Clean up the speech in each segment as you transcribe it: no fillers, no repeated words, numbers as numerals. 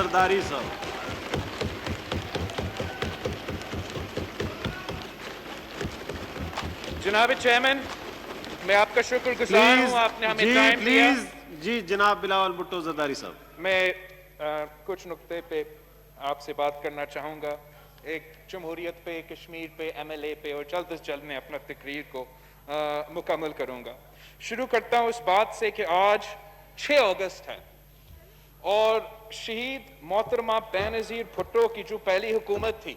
زرداری صاحب. جناب چیئرمین، میں آپ کا شکر گزار ہوں، آپ نے ہمیں ٹائم دیا. جی جناب بلاول بھٹو زرداری صاحب. میں کچھ نقطے پہ آپ سے بات کرنا چاہوں گا، ایک جمہوریت پہ، کشمیر پہ، ایم ایل اے پہ، اور جلد از جلد میں اپنا تقریر کو مکمل کروں گا. شروع کرتا ہوں اس بات سے کہ آج 6 اگست ہے اور شہید محترمہ بینظیر بھٹو کی جو پہلی حکومت تھی،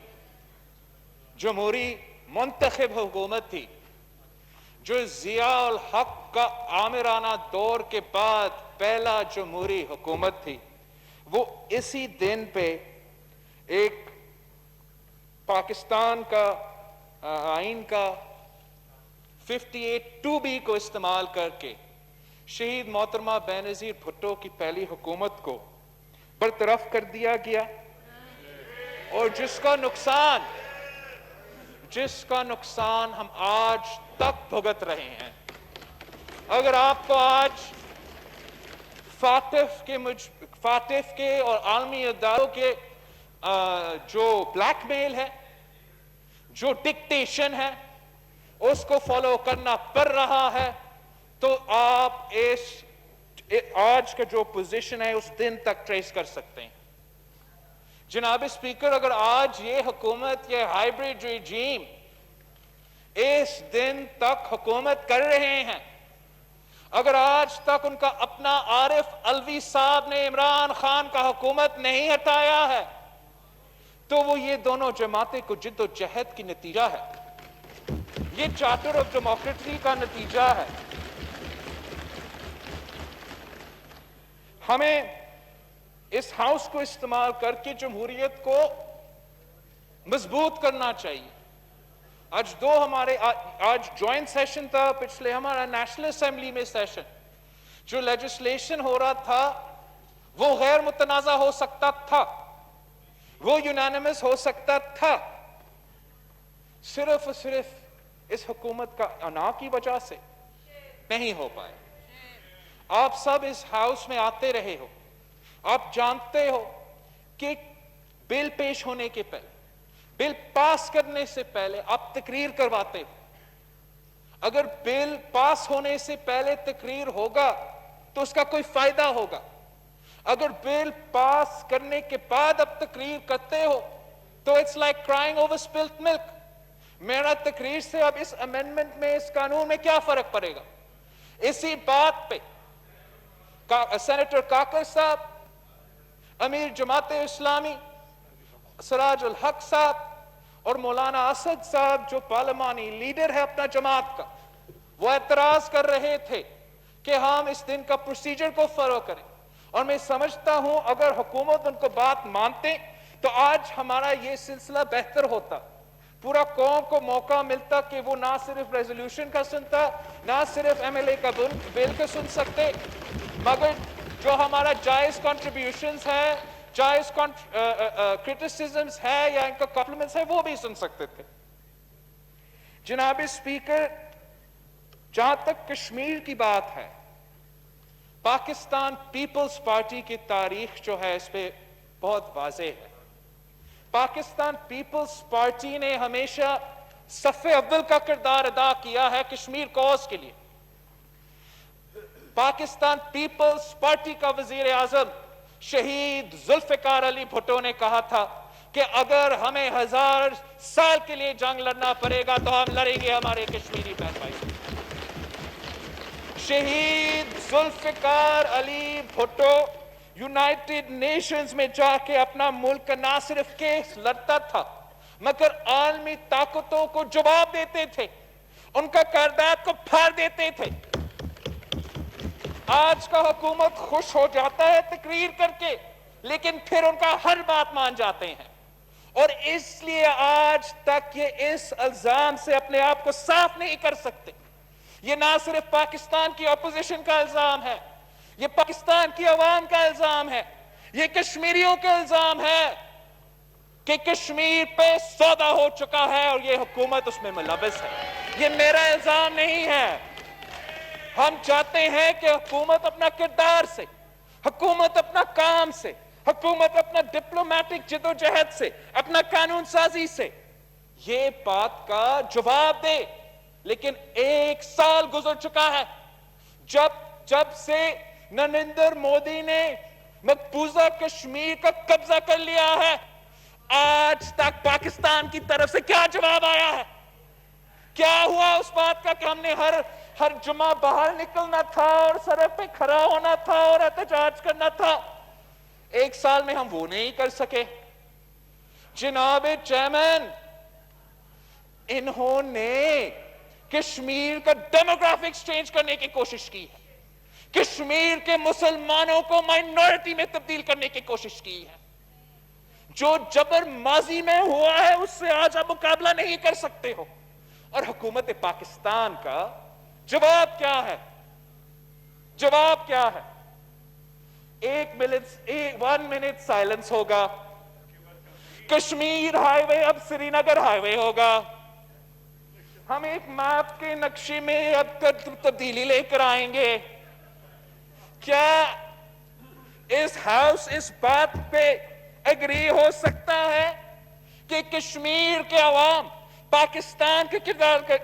جمہوری منتخب حکومت تھی، جو ضیاء الحق کا آمرانہ دور کے بعد پہلا جمہوری حکومت تھی، وہ اسی دن پہ ایک پاکستان کا آئین کا 58(2)B کو استعمال کر کے شہید محترمہ بینظیر بھٹو کی پہلی حکومت کو برطرف کر دیا گیا، اور جس کا نقصان ہم آج تک بھگت رہے ہیں. اگر آپ کو آج فاطف کے اور عالمی اداروں کے جو بلیک میل ہے، جو ڈکٹیشن ہے، اس کو فالو کرنا پڑ رہا ہے، تو آپ آج کا جو پوزیشن ہے اس دن تک ٹریس کر سکتے ہیں. جناب اسپیکر، اگر آج یہ حکومت، یہ ہائیبریڈ ریجیم اس دن تک حکومت کر رہے ہیں، اگر آج تک ان کا اپنا عارف علوی صاحب نے عمران خان کا حکومت نہیں ہٹایا ہے، تو وہ یہ دونوں جماعتیں کو جد و جہد کی نتیجہ ہے، یہ چارٹر آف ڈیموکریسی کا نتیجہ ہے. ہمیں اس ہاؤس کو استعمال کر کے جمہوریت کو مضبوط کرنا چاہیے. آج جوائنٹ سیشن تھا، پچھلے ہمارا نیشنل اسمبلی میں سیشن، جو لیجسلیشن ہو رہا تھا وہ غیر متنازع ہو سکتا تھا، وہ یونانیمس ہو سکتا تھا، صرف اس حکومت کا انا کی وجہ سے نہیں ہو پائے. آپ سب اس ہاؤس میں آتے رہے ہو، آپ جانتے ہو کہ بل پیش ہونے کے پہلے، بل پاس کرنے سے پہلے آپ تقریر کرواتے ہو. اگر بل پاس ہونے سے پہلے تقریر ہوگا تو اس کا کوئی فائدہ ہوگا. اگر بل پاس کرنے کے بعد اب تقریر کرتے ہو تو it's like crying over split milk. میرا تقریر سے اب اس امینڈمنٹ میں، اس قانون میں کیا فرق پڑے گا؟ اسی بات پہ سینیٹر کاکر صاحب، امیر جماعت اسلامی سراج الحق صاحب اور مولانا اسد صاحب جو پارلیمانی لیڈر ہے اپنا جماعت کا، وہ اعتراض کر رہے تھے کہ ہم اس دن کا پروسیجر کو فالو کریں. اور میں سمجھتا ہوں اگر حکومت ان کو بات مانتے تو آج ہمارا یہ سلسلہ بہتر ہوتا، پورا قوم کو موقع ملتا کہ وہ نہ صرف ریزولوشن کا سنتا، نہ صرف ایم ایل اے کا بل کا سن سکتے، مگر جو ہمارا جائز کنٹریبیوشنز ہے، جائز کرٹیسزمز ہے یا ان کا کمپلیمنٹس ہے، وہ بھی سن سکتے تھے. جناب اسپیکر، جہاں تک کشمیر کی بات ہے، پاکستان پیپلز پارٹی کی تاریخ جو ہے اس پہ بہت واضح ہے. پاکستان پیپلز پارٹی نے ہمیشہ صف اول کا کردار ادا کیا ہے کشمیر کوز کے لیے. پاکستان پیپلز پارٹی کا وزیر اعظم شہید ذوالفقار علی بھٹو نے کہا تھا کہ اگر ہمیں 1000 سال کے لیے جنگ لڑنا پڑے گا تو ہم لڑیں گے ہمارے کشمیری بہن بھائی. شہید ذوالفقار علی بھٹو یونائٹڈ نیشنز میں جا کے اپنا ملک کا نہ صرف کیس لڑتا تھا مگر عالمی طاقتوں کو جواب دیتے تھے، ان کا قرارداد کو پھاڑ دیتے تھے. آج کا حکومت خوش ہو جاتا ہے تقریر کر کے، لیکن پھر ان کا ہر بات مان جاتے ہیں، اور اس لیے آج تک یہ اس الزام سے اپنے آپ کو صاف نہیں کر سکتے. یہ نہ صرف پاکستان کی اپوزیشن کا الزام ہے، یہ پاکستان کی عوام کا الزام ہے، یہ کشمیریوں کا الزام ہے کہ کشمیر پہ سودا ہو چکا ہے اور یہ حکومت اس میں ملوث ہے. یہ میرا الزام نہیں ہے. ہم چاہتے ہیں کہ حکومت اپنا کردار سے، حکومت اپنا کام سے، حکومت اپنا ڈپلومیٹک جدوجہد سے, اپنا قانون سازی سے یہ بات کا جواب دے. لیکن 1 سال گزر چکا ہے جب سے نریندر مودی نے مقبوضہ کشمیر کا قبضہ کر لیا ہے. آج تک پاکستان کی طرف سے کیا جواب آیا ہے؟ کیا ہوا اس بات کا کہ ہم نے ہر جمعہ باہر نکلنا تھا اور سڑک پہ کھڑا ہونا تھا اور احتجاج کرنا تھا؟ 1 سال میں ہم وہ نہیں کر سکے. جناب چیئرمین, انہوں نے کشمیر کا ڈیموگرافکس چینج کرنے کی کوشش کی ہے. کشمیر کے مسلمانوں کو مائنورٹی میں تبدیل کرنے کی کوشش کی ہے. جو جبر ماضی میں ہوا ہے اس سے آج آپ مقابلہ نہیں کر سکتے ہو. اور حکومت پاکستان کا جواب کیا ہے؟ جواب کیا ہے؟ 1 منٹ سائلنس ہوگا. کشمیر ہائی وے اب سری نگر ہائی وے ہوگا. ہم ایک میپ کے نقشے میں اب تبدیلی لے کر آئیں گے. کیا اس ہاؤس اس بات پہ ایگری ہو سکتا ہے کہ کشمیر کے عوام پاکستان کے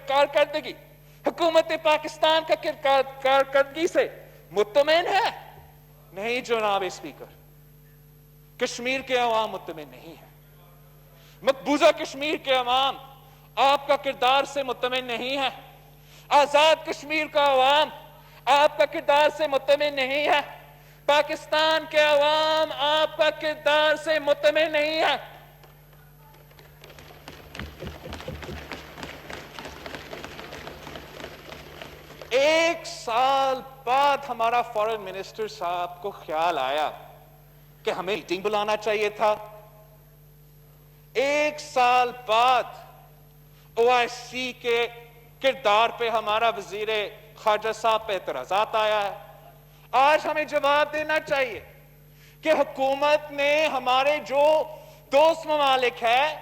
کارکردگی, حکومت پاکستان کا کارکردگی سے مطمئن ہے؟ نہیں جناب اسپیکر, کشمیر کے عوام مطمئن نہیں ہے. مقبوضہ کشمیر کے عوام آپ کا کردار سے مطمئن نہیں ہے. آزاد کشمیر کا عوام آپ کا کردار سے مطمئن نہیں ہے. پاکستان کے عوام آپ کا کردار سے مطمئن نہیں ہے. ایک سال بعد ہمارا فارن منسٹر صاحب کو خیال آیا کہ ہمیں میٹنگ بلانا چاہیے تھا. 1 سال بعد OIC کے کردار پہ ہمارا وزیر خارجہ صاحب پہ اعتراضات آیا ہے. آج ہمیں جواب دینا چاہیے کہ حکومت نے ہمارے جو دوست ممالک ہے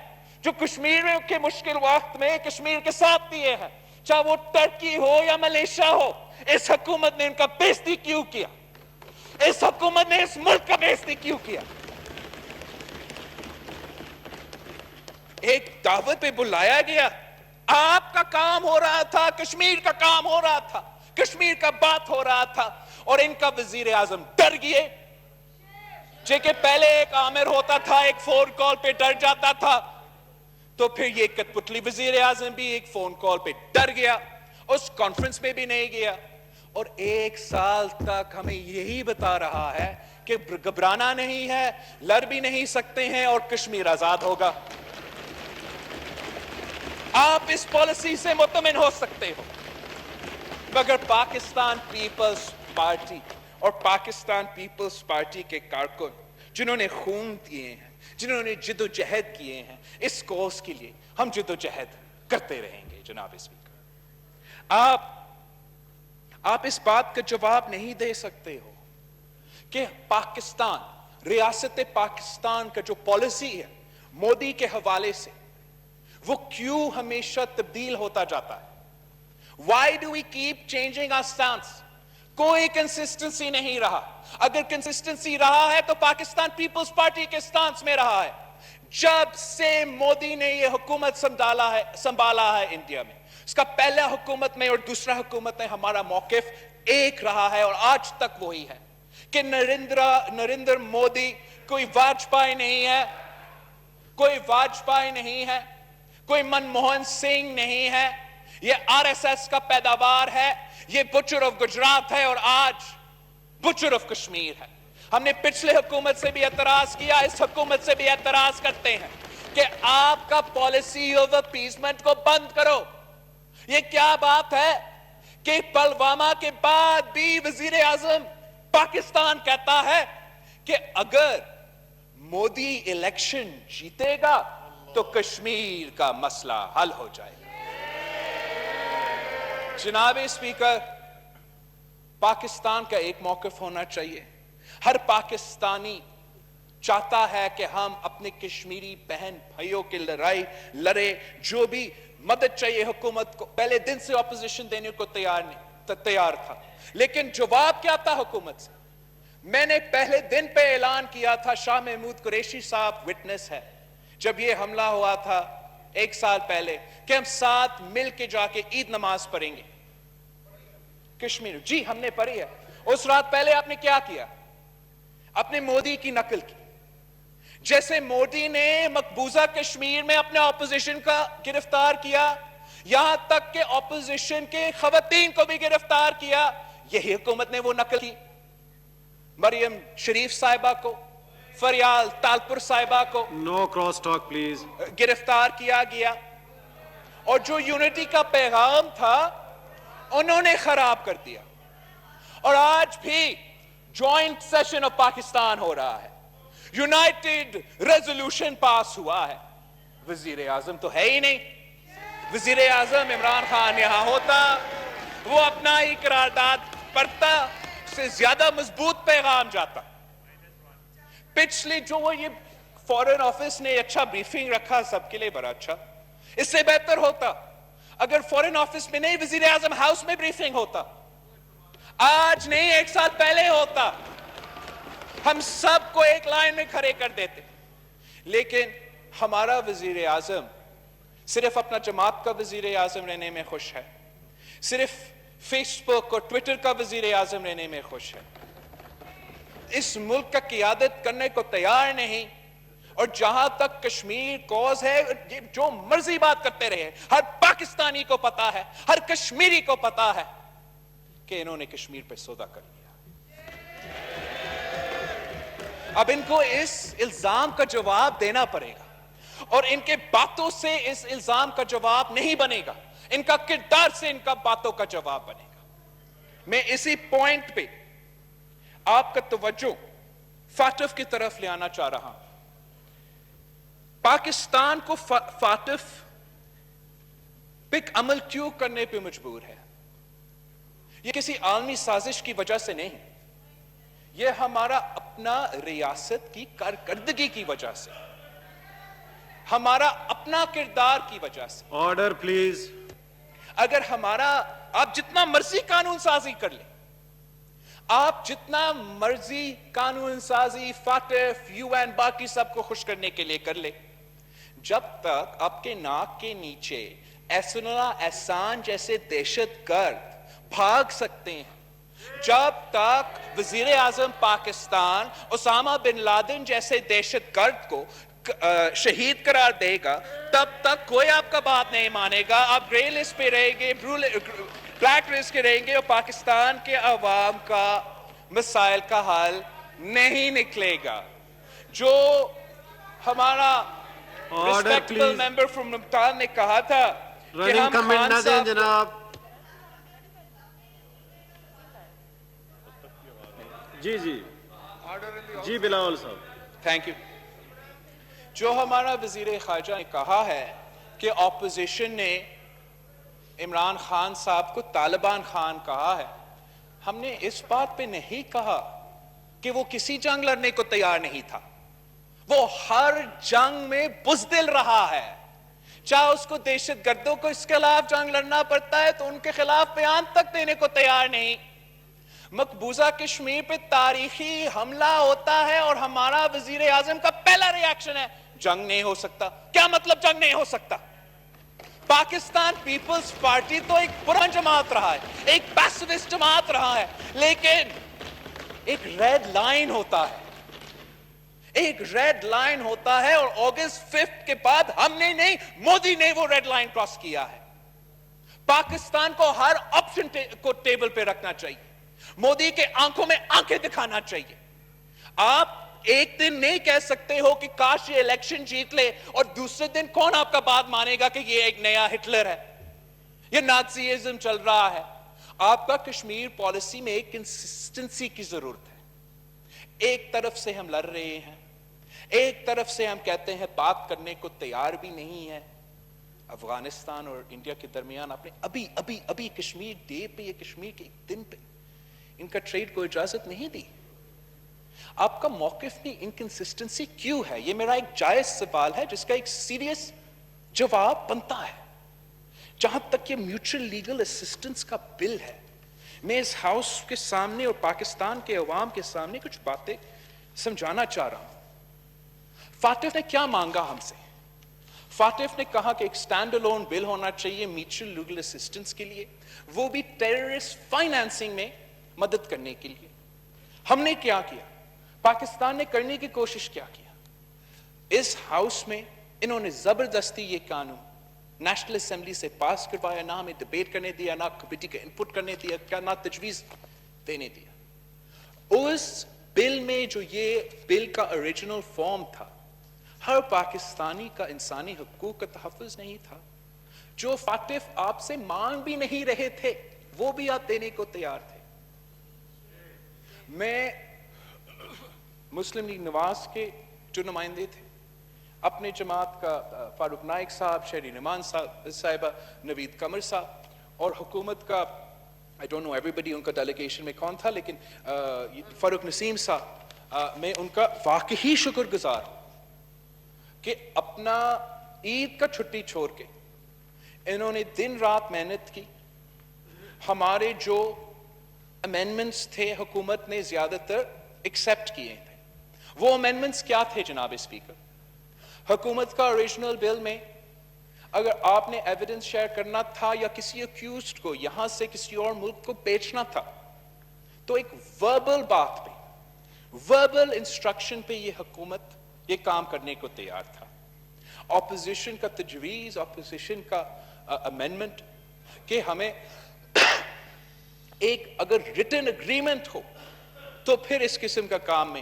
جو کشمیر کے مشکل وقت میں کشمیر کے ساتھ دیے ہیں, چاہے وہ ترکی ہو یا ملیشیا ہو, اس حکومت نے ان کا بے عزتی کیوں کیا؟ اس حکومت نے اس ملک کا بے عزتی کیوں کیا؟ ایک دعوت پہ بلایا گیا, آپ کا کام ہو رہا تھا, کشمیر کا کام ہو رہا تھا, کشمیر کا بات ہو رہا تھا, اور ان کا وزیر اعظم ڈر گئے. کہ پہلے ایک عامر ہوتا تھا, ایک فون کال پہ ڈر جاتا تھا, تو پھر یہ کٹپتلی وزیر اعظم بھی ایک فون کال پہ ڈر گیا, اس کانفرنس میں بھی نہیں گیا. اور 1 سال تک ہمیں یہی بتا رہا ہے کہ گھبرانا نہیں ہے, لڑ بھی نہیں سکتے ہیں اور کشمیر آزاد ہوگا. آپ اس پالیسی سے مطمئن ہو سکتے ہو, مگر پاکستان پیپلز پارٹی اور پاکستان پیپلز پارٹی کے کارکن جنہوں نے خون دیے ہیں, جنہوں نے جدوجہد کیے ہیں اس کوز کے لیے, ہم جدوجہد کرتے رہیں گے. جناب اسپیکر, آپ اس بات کا جواب نہیں دے سکتے ہو کہ پاکستان, ریاست پاکستان کا جو پالیسی ہے مودی کے حوالے سے, وہ کیوں ہمیشہ تبدیل ہوتا جاتا ہے. Why do we keep changing our stance? کوئی کنسسٹنسی نہیں رہا. اگر کنسسٹنسی رہا ہے تو پاکستان پیپلز پارٹی کے سٹانس میں رہا ہے. جب سے مودی نے یہ حکومت سنبھالا ہے انڈیا میں, اس کا پہلا حکومت میں اور دوسرا حکومت میں ہمارا موقف ایک رہا ہے, اور آج تک وہی ہے کہ نریندر مودی کوئی واجپئی نہیں ہے, کوئی واجپئی نہیں ہے, کوئی منموہن سنگھ نہیں ہے. یہ RSS کا پیداوار ہے, یہ بچر آف گجرات ہے, اور آج بچر آف کشمیر ہے. ہم نے پچھلے حکومت سے بھی اعتراض کیا, اس حکومت سے بھی اعتراض کرتے ہیں کہ آپ کا پالیسی آف اپیسمنٹ کو بند کرو. یہ کیا بات ہے کہ پلوامہ کے بعد بھی وزیر اعظم پاکستان کہتا ہے کہ اگر مودی الیکشن جیتے گا تو کشمیر کا مسئلہ حل ہو جائے گا. جناب اسپیکر, پاکستان کا ایک موقف ہونا چاہیے. ہر پاکستانی چاہتا ہے کہ ہم اپنے کشمیری بہن بھائیوں کی لڑائی لڑے. جو بھی مدد چاہیے حکومت کو, پہلے دن سے اپوزیشن دینے کو تیار تھا, لیکن جواب کیا تھا حکومت سے؟ میں نے پہلے دن پہ اعلان کیا تھا شاہ محمود قریشی صاحب وٹنس ہے جب یہ حملہ ہوا تھا 1 سال پہلے کہ ہم ساتھ مل کے جا کے عید نماز پڑھیں گے کشمیر. جی ہم نے پڑھی ہے. اس رات پہلے آپ نے کیا کیا؟ اپنے مودی کی نقل کی. جیسے مودی نے مقبوضہ کشمیر میں اپنے اپوزیشن کا گرفتار کیا یہاں تک کہ اپوزیشن کے خواتین کو بھی گرفتار کیا, یہی حکومت نے وہ نقل کی. مریم شریف صاحبہ کو, فریال تالپور صاحبہ کو No cross talk, please. گرفتار کیا گیا اور جو یونٹی کا پیغام تھا انہوں نے خراب کر دیا. اور آج بھی جوائنٹ سیشن آف پاکستان ہو رہا ہے, یونائٹڈ ریزولوشن پاس ہوا ہے. وزیر اعظم تو ہے ہی نہیں. وزیر اعظم عمران خان یہاں ہوتا وہ اپنا ہی قرارداد پڑھتا, سے زیادہ مضبوط پیغام جاتا. پچھلی جو وہ یہ فورن آفس نے اچھا بریفنگ رکھا سب کے لیے بڑا اچھا, اس سے بہتر ہوتا اگر فورن آفس میں نہیں وزیر اعظم ہاؤس میں بریفنگ ہوتا. آج نہیں 1 سال پہلے ہوتا, ہم سب کو ایک لائن میں کھڑے کر دیتے. لیکن ہمارا وزیر اعظم صرف اپنا جماعت کا وزیر اعظم رہنے میں خوش ہے, صرف فیس بک اور ٹویٹر کا وزیر اعظم رہنے میں خوش ہے. اس ملک کا قیادت کرنے کو تیار نہیں. اور جہاں تک کشمیر کوز ہے جو مرضی بات کرتے رہے, ہر پاکستانی کو پتا ہے, ہر کشمیری کو پتا ہے کہ انہوں نے کشمیر پہ سودا کر لیا. اب ان کو اس الزام کا جواب دینا پڑے گا اور ان کے باتوں سے اس الزام کا جواب نہیں بنے گا, ان کا کردار سے ان کا باتوں کا جواب بنے گا. میں اسی پوائنٹ پہ آپ کا توجہ فاٹف کی طرف لے آنا چاہ رہا ہوں. پاکستان کو فاٹف پہ عمل کیوں کرنے پہ مجبور ہے؟ یہ کسی عالمی سازش کی وجہ سے نہیں, یہ ہمارا اپنا ریاست کی کارکردگی کی وجہ سے, ہمارا اپنا کردار کی وجہ سے. Order, please. اگر ہمارا آپ جتنا مرضی قانون سازی کر لیں, آپ جتنا مرضی قانون سازی فاٹف یو این باقی سب کو خوش کرنے کے لیے کر لیں, جب تک آپ کے ناک کے نیچے احسن اللہ احسان جیسے دہشت گرد بھاگ سکتے ہیں, جب تک وزیر اعظم پاکستان اسامہ بن لادن جیسے دہشت گرد کو شہید قرار دے گا, تب تک کوئی آپ کا بات نہیں مانے گا. آپ گرے لسٹ پہ رہیں گے, بلیک لسٹ کے رہیں گے, اور پاکستان کے عوام کا مسائل کا حل نہیں نکلے گا. جو ہمارا ریسپیکٹبل ممبر فرام نمتان نے کہا تھا کہ ہم خان صاحب جناب. جی جی جی بلاول صاحب, تھینک یو. جو ہمارا وزیر خارجہ نے کہا ہے کہ اپوزیشن نے عمران خان صاحب کو طالبان خان کہا ہے, ہم نے اس بات پہ نہیں کہا کہ وہ کسی جنگ لڑنے کو تیار نہیں تھا. وہ ہر جنگ میں بزدل رہا ہے, چاہے اس کو دہشت گردوں کو اس کے خلاف جنگ لڑنا پڑتا ہے تو ان کے خلاف بیان تک دینے کو تیار نہیں. مقبوضہ کشمیر پہ تاریخی حملہ ہوتا ہے اور ہمارا وزیر اعظم کا پہلا ری ایکشن ہے جنگ نہیں ہو سکتا. کیا مطلب جنگ نہیں ہو سکتا؟ پاکستان پیپلز پارٹی تو ایک پران جماعت رہا ہے, ایک پیسوسٹ جماعت رہا ہے, لیکن ایک ریڈ لائن ہوتا ہے, ایک ریڈ لائن ہوتا ہے, اور اگست 5 کے بعد ہم نے نہیں, مودی نے وہ ریڈ لائن کراس کیا ہے. پاکستان کو ہر آپشن کو ٹیبل پہ رکھنا چاہیے, مودی کے آنکھوں میں آنکھیں دکھانا چاہیے. آپ ایک دن نہیں کہہ سکتے ہو کہ کاش یہ الیکشن جیت لے اور دوسرے دن کون آپ کا بات مانے گا کہ یہ ایک نیا ہٹلر ہے, یہ نازیزم چل رہا ہے. آپ کا کشمیر پالیسی میں ایک کنسسٹنسی کی ضرورت ہے. ایک طرف سے ہم لڑ رہے ہیں, ایک طرف سے ہم کہتے ہیں بات کرنے کو تیار بھی نہیں ہے. افغانستان اور انڈیا کے درمیان آپ نے ابھی کشمیر ڈے پہ, یہ کشمیر کے ایک دن پہ ان کا ٹریڈ کو اجازت نہیں دی. آپ کا موقف میں انکنسسٹنسی کیوں ہے؟ یہ میرا ایک جائز سوال ہے جس کا ایک سیریس جواب بنتا ہے. جہاں تک یہ میوچل لیگل اسسٹنس کا بل ہے, میں اس ہاؤس کے سامنے اور پاکستان کے عوام کے سامنے کچھ باتیں سمجھانا چاہ رہا ہوں۔ فاطف نے کیا مانگا ہم سے؟ فاطف نے کہا کہ ایک سٹینڈ الون بل ہونا چاہیے میوچل لیگل اسسٹنس کے لیے، وہ بھی ٹیررسٹ فائنانسنگ میں مدد کرنے کے لیے۔ ہم نے کیا کیا؟ پاکستان نے کرنے کی کوشش کیا کیا؟ اس ہاؤس میں انہوں نے زبردستی یہ قانون نیشنل اسمبلی سے پاس کروایا، نہ ہمیں ڈبیٹ کرنے دیا، نہ کمیٹی کا انپٹ کرنے دیا، کیا نہ تجویز دینے دیا۔ اس بل میں جو یہ بل کا اوریجنل فارم تھا، ہر پاکستانی کا انسانی حقوق کا تحفظ نہیں تھا۔ جو فاطف آپ سے مانگ بھی نہیں رہے تھے وہ بھی آپ دینے کو تیار تھے۔ میں مسلم لیگ نواز کے جو نمائندے تھے، اپنے جماعت کا فاروق نائک صاحب، شہری نعمان صاحبہ، نوید قمر صاحب، اور حکومت کا I don't know everybody ان کا ڈیلیگیشن میں کون تھا، لیکن فاروق نسیم صاحب، میں ان کا واقعی شکر گزار ہوں کہ اپنا عید کا چھٹی چھوڑ کے انہوں نے دن رات محنت کی۔ ہمارے جو امینڈمنٹس تھے حکومت نے زیادہ تر ایکسیپٹ کیے تھے۔ وہ امینڈمنٹس کیا تھے جناب اسپیکر؟ حکومت کا اوریجنل بل میں اگر آپ نے ایویڈنس شیئر کرنا تھا یا کسی اکیوزڈ کو یہاں سے کسی اور ملک کو بیچنا تھا تو ایک وربل بات پہ، وربل انسٹرکشن پہ یہ حکومت یہ کام کرنے کو تیار تھا۔ اپوزیشن کا تجویز، اپوزیشن کا امینڈمنٹ کہ ہمیں ایک اگر ریٹن اگریمنٹ ہو تو پھر اس قسم کا کام میں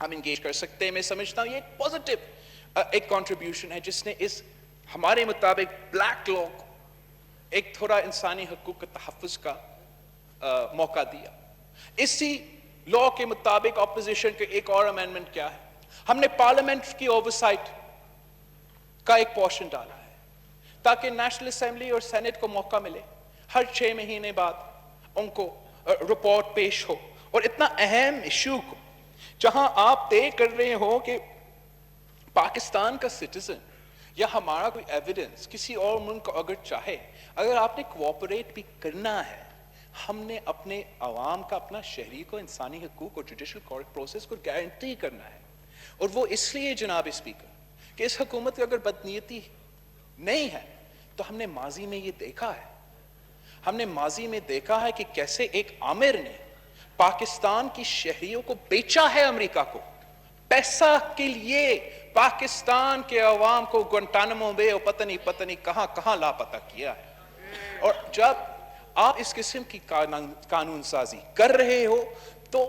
ہم انگیج کر سکتے ہیں۔ میں سمجھتا ہوں یہ ایک پازیٹیو ایک کنٹریبیوشن ہے جس نے اس ہمارے مطابق بلیک لا کو ایک تھوڑا انسانی حقوق کے تحفظ کا موقع دیا۔ اسی لا کے مطابق اپوزیشن کے ایک اور امینڈمنٹ کیا ہے؟ ہم نے پارلیمنٹ کی اوورسائٹ کا ایک پورشن ڈالا ہے تاکہ نیشنل اسمبلی اور سینٹ کو موقع ملے ہر 6 مہینے بعد ان کو رپورٹ پیش ہو، اور اتنا اہم ایشو کو جہاں آپ طے کر رہے ہو کہ پاکستان کا سٹیزن یا ہمارا کوئی ایویڈنس کسی اور ملک کو اگر چاہے، اگر آپ نے کوآپریٹ بھی کرنا ہے، ہم نے اپنے عوام کا، اپنا شہری کو انسانی حقوق اور جوڈیشل پروسیس کو گارنٹی کرنا ہے۔ اور وہ اس لیے جناب اسپیکر کہ اس حکومت کی اگر بدنیتی نہیں ہے تو ہم نے ماضی میں یہ دیکھا ہے، ہم نے ماضی میں دیکھا ہے کہ کیسے ایک عامر نے پاکستان کی شہریوں کو بیچا ہے امریکہ کو، پیسہ کے لیے پاکستان کے عوام کو گوانٹانامو بے اور پتہ نہیں کہاں کہاں لاپتہ کیا ہے۔ اور جب آپ اس قسم کی قانون سازی کر رہے ہو تو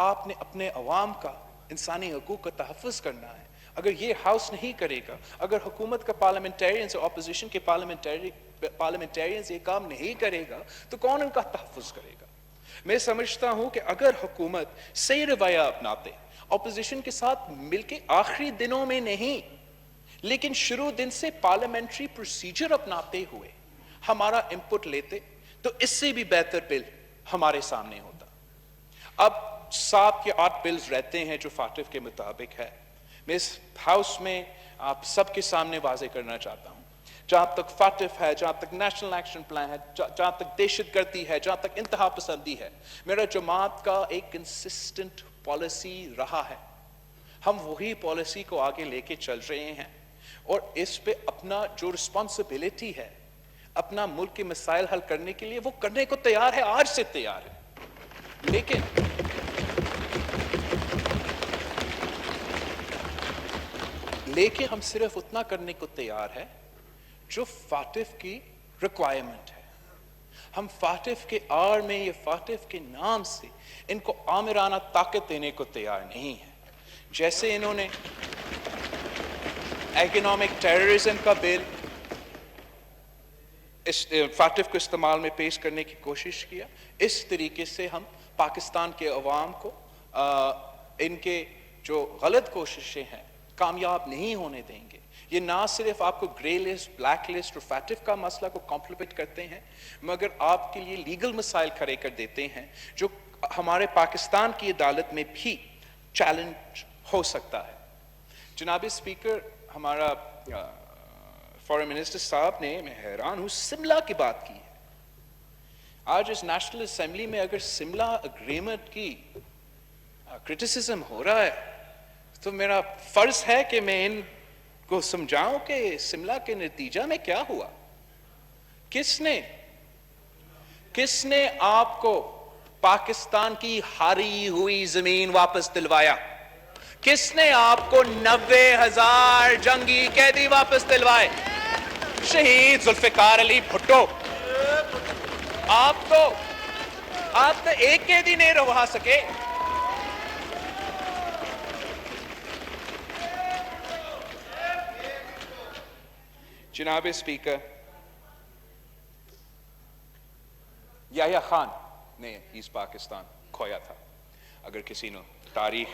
آپ نے اپنے عوام کا انسانی حقوق کا تحفظ کرنا ہے۔ اگر یہ ہاؤس نہیں کرے گا، اگر حکومت کا پارلیمنٹیرینز اور اپوزیشن کے پارلیمنٹیرینز یہ کام نہیں کرے گا تو کون ان کا تحفظ کرے گا؟ میں سمجھتا ہوں کہ اگر حکومت صحیح رویہ اپناتے، اپوزیشن کے ساتھ مل کے آخری دنوں میں نہیں لیکن شروع دن سے پارلیمنٹری پروسیجر اپناتے ہوئے ہمارا انپٹ لیتے تو اس سے بھی بہتر بل ہمارے سامنے ہوتا۔ اب 7 یا 8 بلز رہتے ہیں جو فاطف کے مطابق ہے۔ میں اس ہاؤس میں آپ سب کے سامنے واضح کرنا چاہتا ہوں، جہاں تک فاطف ہے، جہاں تک نیشنل ایکشن پلان ہے، جہاں تک دہشت گردی ہے، جہاں تک انتہا پسندی ہے، میرا جماعت کا ایک کنسسٹنٹ پالیسی رہا ہے۔ ہم وہی پالیسی کو آگے لے کے چل رہے ہیں اور اس پہ اپنا جو رسپانسبلٹی ہے اپنا ملک کے مسائل حل کرنے کے لیے وہ کرنے کو تیار ہے، آج سے تیار ہے۔ لیکن ہم صرف اتنا کرنے کو تیار ہے جو فاطف کی ریکوائرمنٹ ہے۔ ہم فاطف کے آڑ میں یا فاطف کے نام سے ان کو آمرانہ طاقت دینے کو تیار نہیں ہے۔ جیسے انہوں نے اکنامک ٹیررزم کا بل فاطف کو استعمال میں پیش کرنے کی کوشش کیا، اس طریقے سے ہم پاکستان کے عوام کو ان کے جو غلط کوششیں ہیں کامیاب نہیں ہونے دیں گے۔ یہ نہ صرف آپ کو گرے لسٹ، بلیک لسٹ اور فاطف کا مسئلہ کو کمپلیمنٹ کرتے ہیں مگر آپ کے لیے لیگل مسائل کھڑے کر دیتے ہیں جو ہمارے پاکستان کی عدالت میں بھی چیلنج ہو سکتا ہے۔ جناب اسپیکر، ہمارا فارن منسٹر صاحب نے، میں حیران ہوں، شملہ کی بات کی ہے۔ آج اس نیشنل اسمبلی میں اگر سملہ اگریمنٹ کی کرٹیسزم ہو رہا ہے تو میرا فرض ہے کہ میں ان کو سمجھاؤں کہ سملہ کے نتیجہ میں کیا ہوا. کس نے آپ کو پاکستان کی ہاری ہوئی زمین واپس دلوایا؟ کس نے آپ کو 90,000 جنگی قیدی واپس دلوائے؟ شہید ذوالفقار علی بھٹو. آپ تو ایک قیدی نہیں رہا سکے. جناب اسپیکر، یحییٰ خان نے ایسٹ پاکستان کھویا تھا. اگر کسی نے تاریخ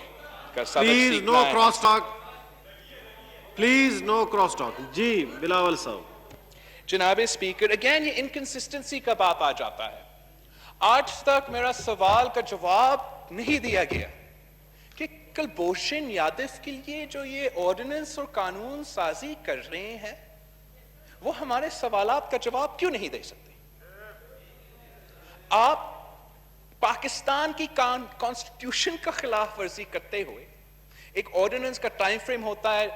کا سبق Please, سیکھنا no ہے. cross talk. Please, no cross talk. جی بلاول صاحب. جناب اسپیکر، اگین یہ انکنسسٹنسی کا بات آ جاتا ہے. آج تک میرا سوال کا جواب نہیں دیا گیا کہ کلبھوشن یادو کے لیے جو یہ آرڈیننس اور قانون سازی کر رہے ہیں وہ ہمارے سوالات کا جواب کیوں نہیں دے سکتے؟ آپ پاکستان کی کانسٹیٹیوشن کا خلاف ورزی کرتے ہوئے ایک آرڈیننس کا ٹائم فریم ہوتا ہے.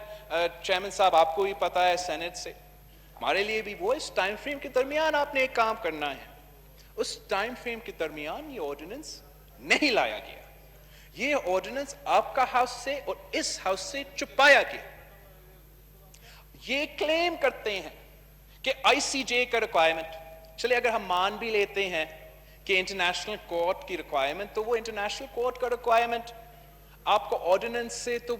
چیئرمین صاحب آپ کو بھی پتا ہے سینٹ سے، ہمارے لیے بھی وہ اس ٹائم فریم کے درمیان آپ نے ایک کام کرنا ہے. اس ٹائم فریم کے درمیان یہ آرڈیننس نہیں لایا گیا. یہ آرڈیننس آپ کا ہاؤس سے اور اس ہاؤس سے چھپایا گیا. یہ کلیم کرتے ہیں کہ آئی سی جے کا ریکوائرمنٹ، چلے اگر ہم مان بھی لیتے ہیں کہ انٹرنیشنل کورٹ کی ریکوائرمنٹ، تو وہ انٹرنیشنل کورٹ کا ریکوائرمنٹ آپ کو آرڈیننس سے تو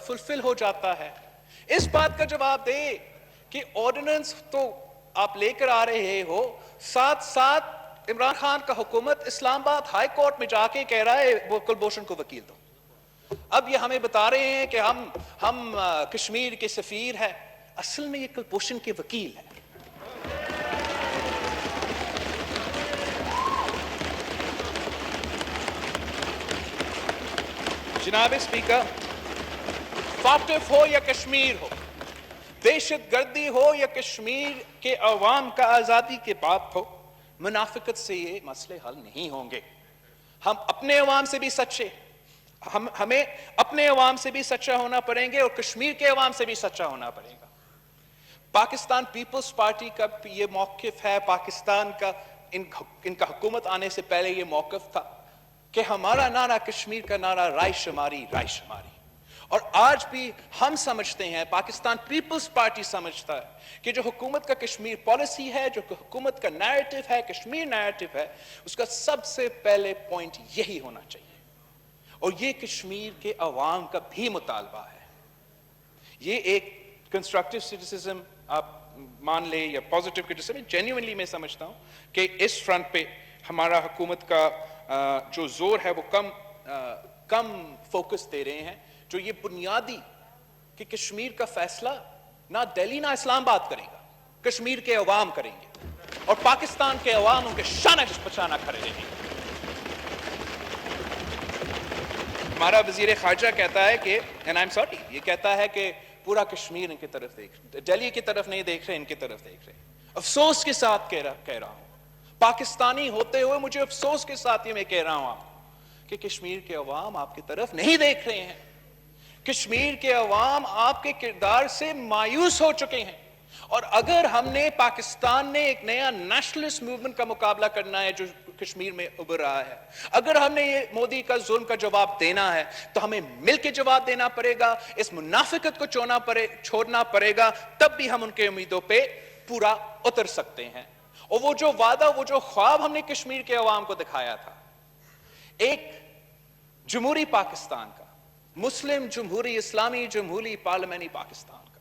فلفل ہو جاتا ہے. اس بات کا جواب دے کہ آرڈیننس تو آپ لے کر آ رہے ہو، ساتھ ساتھ عمران خان کا حکومت اسلام آباد ہائی کورٹ میں جا کے کہہ رہا ہے وہ کلبھوشن کو وکیل دو. اب یہ ہمیں بتا رہے ہیں کہ ہم کشمیر کے سفیر ہیں، اصل میں یہ کلبھوشن کے وکیل ہیں. جناب اسپیکر، فاٹف ہو یا کشمیر ہو، دہشت گردی ہو یا کشمیر کے عوام کا آزادی کے بات ہو، منافقت سے یہ مسئلے حل نہیں ہوں گے. ہم اپنے عوام سے بھی سچے، ہمیں اپنے عوام سے بھی سچا ہونا پڑیں گے اور کشمیر کے عوام سے بھی سچا ہونا پڑے گا. پاکستان پیپلز پارٹی کا یہ موقف ہے، پاکستان کا ان کا حکومت آنے سے پہلے یہ موقف تھا کہ ہمارا نعرہ کشمیر کا نعرہ رائے شماری، رائے شماری. اور آج بھی ہم سمجھتے ہیں، پاکستان پیپلز پارٹی سمجھتا ہے کہ جو حکومت کا کشمیر پالیسی ہے، جو حکومت کا نیریٹو ہے، کشمیر نیریٹو ہے، اس کا سب سے پہلے پوائنٹ یہی ہونا چاہیے. اور یہ کشمیر کے عوام کا بھی مطالبہ ہے. یہ ایک کنسٹرکٹیو سٹیسزم آپ مان لے یا پازیٹیو کرٹیسزم، جینیونلی میں سمجھتا ہوں کہ اس فرنٹ پہ ہمارا حکومت کا جو زور ہے وہ کم فوکس دے رہے ہیں. جو یہ بنیادی کہ کشمیر کا فیصلہ نہ دہلی نہ اسلام آباد کرے گا، کشمیر کے عوام کریں گے اور پاکستان کے عوام ان کے شانہ بشانہ کھڑے رہیں گے. ہمارا وزیر خارجہ کہتا ہے کہ and I'm sorry، یہ کہتا ہے کہ پورا کشمیر ان کی طرف دیکھ رہے، دہلی کی طرف نہیں دیکھ رہے، ان کی طرف دیکھ رہے. افسوس کے ساتھ کہہ رہا ہوں، پاکستانی ہوتے ہوئے مجھے افسوس کے ساتھ یہ میں کہہ رہا ہوں آپ کہ کشمیر کے عوام آپ کی طرف نہیں دیکھ رہے ہیں. کشمیر کے عوام آپ کے کردار سے مایوس ہو چکے ہیں. اور اگر ہم نے پاکستان نے ایک نیا نیشنلسٹ موومنٹ کا مقابلہ کرنا ہے جو کشمیر میں ابھر رہا ہے، اگر ہم نے یہ مودی کا ظلم کا جواب دینا ہے تو ہمیں مل کے جواب دینا پڑے گا، اس منافقت کو چھوڑنا پڑے گا، تب بھی ہم ان کے امیدوں پہ پورا اتر سکتے ہیں. اور وہ جو وعدہ، وہ جو خواب ہم نے کشمیر کے عوام کو دکھایا تھا، ایک جمہوری پاکستان کا، مسلم جمہوری، اسلامی جمہوری پارلیمنٹری پاکستان کا،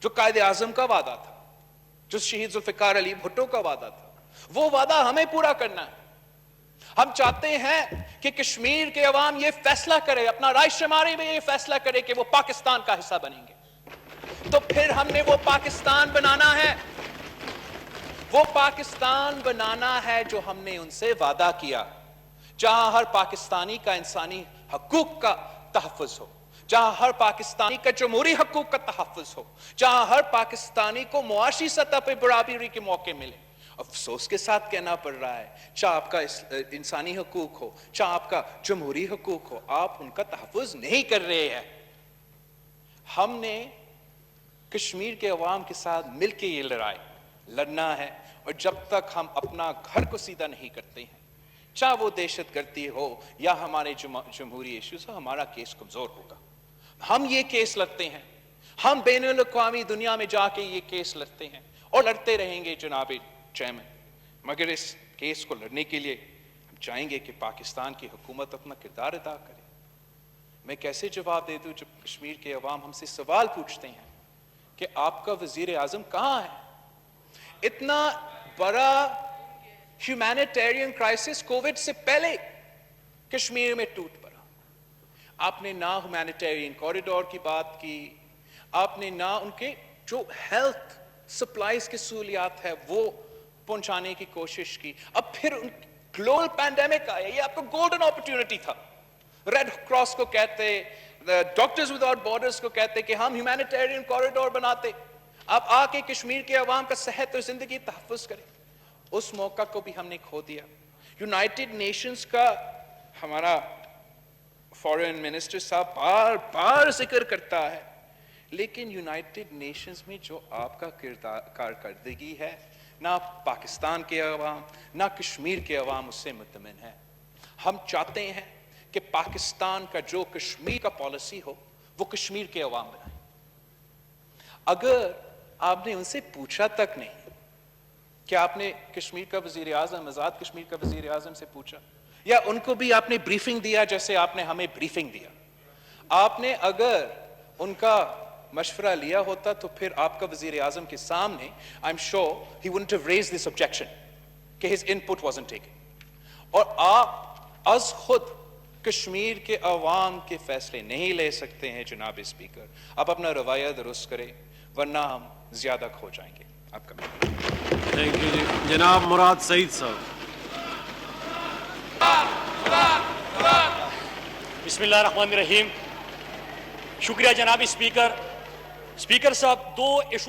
جو قائد اعظم کا وعدہ تھا، جو شہید ذوالفقار علی بھٹو کا وعدہ تھا، وہ وعدہ ہمیں پورا کرنا ہے. ہم چاہتے ہیں کہ کشمیر کے عوام یہ فیصلہ کرے، اپنا رائے شماری میں یہ فیصلہ کرے کہ وہ پاکستان کا حصہ بنیں گے. تو پھر ہم نے وہ پاکستان بنانا ہے، وہ پاکستان بنانا ہے جو ہم نے ان سے وعدہ کیا، جہاں ہر پاکستانی کا انسانی حقوق کا تحفظ ہو، جہاں ہر پاکستانی کا جمہوری حقوق کا تحفظ ہو، جہاں ہر پاکستانی کو معاشی سطح پہ برابری کے موقع ملے. افسوس کے ساتھ کہنا پڑ رہا ہے، چاہے آپ کا انسانی حقوق ہو، چاہے آپ کا جمہوری حقوق ہو، آپ ان کا تحفظ نہیں کر رہے ہیں۔ ہم نے کشمیر کے عوام کے ساتھ مل کے یہ لڑائی لڑنا ہے، اور جب تک ہم اپنا گھر کو سیدھا نہیں کرتے ہیں، چاہے وہ دہشت گردی ہو یا ہمارے جمہوری ایشوز ہو، ہمارا کیس کمزور ہوگا۔ ہم یہ کیس لڑتے ہیں، ہم بین الاقوامی دنیا میں جا کے یہ کیس لڑتے ہیں اور لڑتے رہیں گے جناب چیئرمین، مگر اس کیس کو لڑنے کے لیے ہم چاہیں گے کہ پاکستان کی حکومت اپنا کردار ادا کرے۔ میں کیسے جواب دے دوں جب کشمیر کے عوام ہم سے سوال پوچھتے ہیں کہ آپ کا وزیر اعظم کہاں ہے؟ اتنا بڑا ہیومینیٹیرین کرائسس کووڈ سے پہلے کشمیر میں ٹوٹ پڑا، آپ نے نہ ہیومینیٹیرین کوریڈور کی بات کی، آپ نے نہ ان کے جو ہیلتھ سپلائز کی سہولیات ہے وہ پہنچانے کی کوشش کی۔ اب پھر گلوبل پینڈیمک آیا، یہ آپ کو گولڈن اپرچونٹی تھا۔ ریڈ کراس کو کہتے، ڈاکٹرز وداؤٹ بارڈرز کو کہتے کہ ہم ہیومینیٹیرین کوریڈور بناتے، اب آ کے کشمیر کے عوام کا صحت اور زندگی تحفظ کریں۔ اس موقع کو بھی ہم نے کھو دیا۔ یونائٹڈ نیشنز کا ہمارا فارن منسٹر صاحب بار بار ذکر کرتا ہے، لیکن یونائٹڈ نیشنز میں جو آپ کا کارکردگی ہے، نہ پاکستان کے عوام نہ کشمیر کے عوام اس سے مطمئن ہے۔ ہم چاہتے ہیں کہ پاکستان کا جو کشمیر کا پالیسی ہو وہ کشمیر کے عوام بنائیں۔ اگر آپ نے ان سے پوچھا تک نہیں کہ آپ نے کشمیر کا وزیر اعظم، آزاد کشمیر کا وزیر اعظم سے پوچھا، یا ان کو بھی آپ نے بریفنگ دیا جیسے آپ نے ہمیں بریفنگ دیا، آپ نے اگر ان کا مشورہ لیا ہوتا تو پھر آپ کا وزیر اعظم کے سامنے I'm sure he wouldn't have raised this objection کہ his input wasn't taken۔ اور آپ از خود کشمیر کے عوام کے فیصلے نہیں لے سکتے ہیں جناب اسپیکر، آپ اپنا رویہ درست کریں ورنہ ہم زیادہ کھو جائیں گے۔ آپ کا تھینک یو جی۔ جناب مراد سعید صاحب۔ بسم اللہ الرحمن الرحیم۔ شکریہ جناب اسپیکر۔ اسپیکر صاحب، دو ایشو